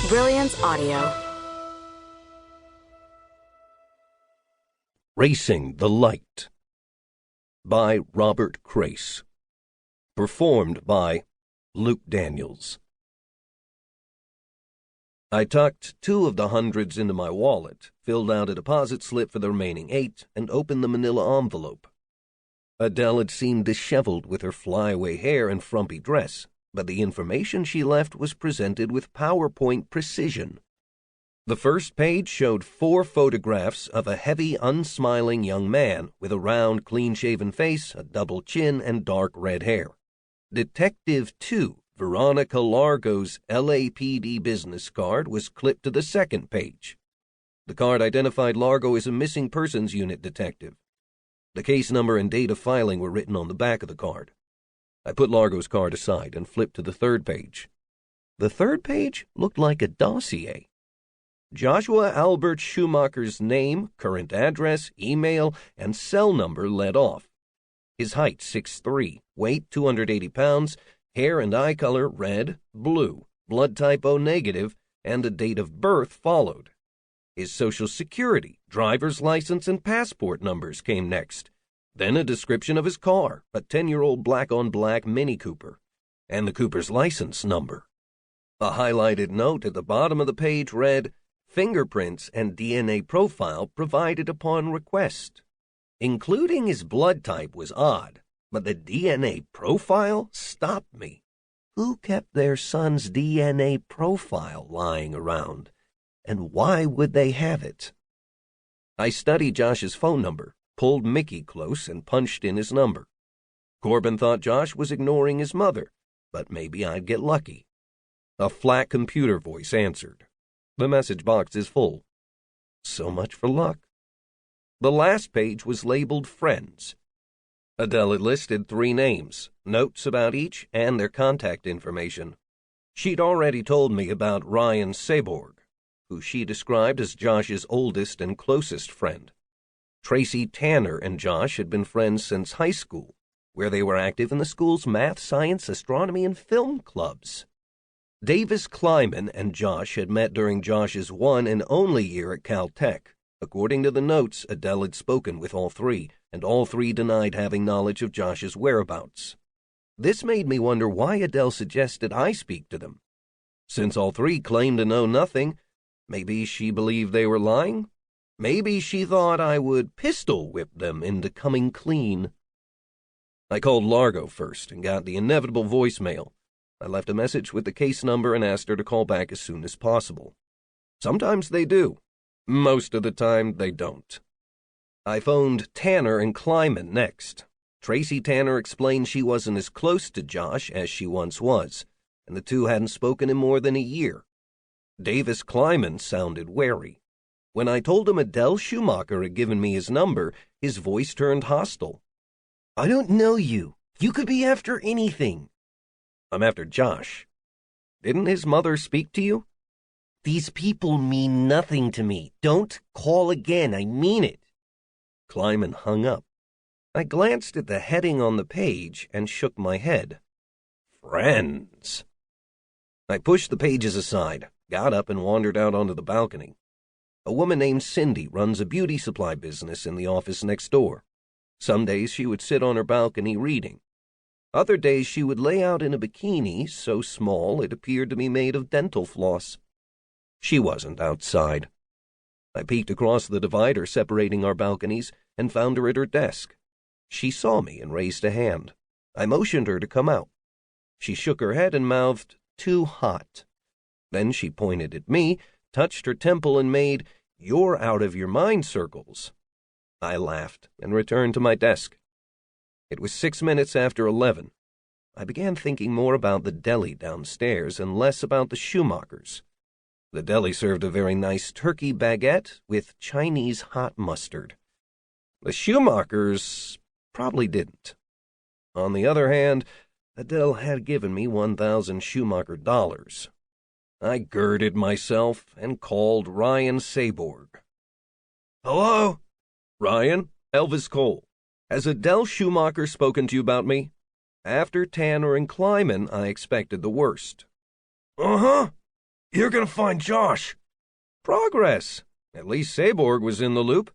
Brilliance Audio. Racing the Light by Robert Crais. Performed by Luke Daniels. I tucked 2 of the hundreds into my wallet, filled out a deposit slip for the remaining 8, and opened the manila envelope. Adele had seemed disheveled with her flyaway hair and frumpy dress, but the information she left was presented with PowerPoint precision. The first page showed 4 photographs of a heavy, unsmiling young man with a round, clean-shaven face, a double chin, and dark red hair. Detective 2, Veronica Largo's LAPD business card, was clipped to the second page. The card identified Largo as a missing persons unit detective. The case number and date of filing were written on the back of the card. I put Largo's card aside and flipped to the third page. The third page looked like a dossier. Joshua Albert Schumacher's name, current address, email, and cell number led off. His height 6'3", weight 280 pounds, hair and eye color red, blue, blood type O negative, and a date of birth followed. His Social Security, driver's license, and passport numbers came next. Then a description of his car, a 10-year-old black-on-black Mini Cooper, and the Cooper's license number. A highlighted note at the bottom of the page read, "Fingerprints and DNA profile provided upon request." Including his blood type was odd, but the DNA profile stopped me. Who kept their son's DNA profile lying around, and why would they have it? I studied Josh's phone number, pulled Mickey close, and punched in his number. Corbin thought Josh was ignoring his mother, but maybe I'd get lucky. A flat computer voice answered. The message box is full. So much for luck. The last page was labeled Friends. Adele had listed 3 names, notes about each, and their contact information. She'd already told me about Ryan Seborg, who she described as Josh's oldest and closest friend. Tracy Tanner and Josh had been friends since high school, where they were active in the school's math, science, astronomy, and film clubs. Davis Kleiman and Josh had met during Josh's 1 and only year at Caltech. According to the notes, Adele had spoken with all 3, and all 3 denied having knowledge of Josh's whereabouts. This made me wonder why Adele suggested I speak to them. Since all 3 claimed to know nothing, maybe she believed they were lying? Maybe she thought I would pistol whip them into coming clean. I called Largo first and got the inevitable voicemail. I left a message with the case number and asked her to call back as soon as possible. Sometimes they do. Most of the time, they don't. I phoned Tanner and Kleiman next. Tracy Tanner explained she wasn't as close to Josh as she once was, and the 2 hadn't spoken in more than a year. Davis Kleiman sounded wary. When I told him Adele Schumacher had given me his number, his voice turned hostile. "I don't know you. You could be after anything." "I'm after Josh. Didn't his mother speak to you?" "These people mean nothing to me. Don't call again. I mean it." Kleiman hung up. I glanced at the heading on the page and shook my head. Friends. I pushed the pages aside, got up, and wandered out onto the balcony. A woman named Cindy runs a beauty supply business in the office next door. Some days she would sit on her balcony reading. Other days she would lay out in a bikini so small it appeared to be made of dental floss. She wasn't outside. I peeked across the divider separating our balconies and found her at her desk. She saw me and raised a hand. I motioned her to come out. She shook her head and mouthed, "Too hot." Then she pointed at me, touched her temple, and made, "You're out of your mind circles." I laughed and returned to my desk. It was 6 minutes after 11. I began thinking more about the deli downstairs and less about the Schumachers. The deli served a very nice turkey baguette with Chinese hot mustard. The Schumachers probably didn't. On the other hand, Adele had given me 1,000 Schumacher dollars. I girded myself and called Ryan Seborg. "Hello?" "Ryan, Elvis Cole. Has Adele Schumacher spoken to you about me?" After Tanner and Kleiman, I expected the worst. "Uh-huh. You're gonna find Josh." "Progress. At least Saborg was in the loop.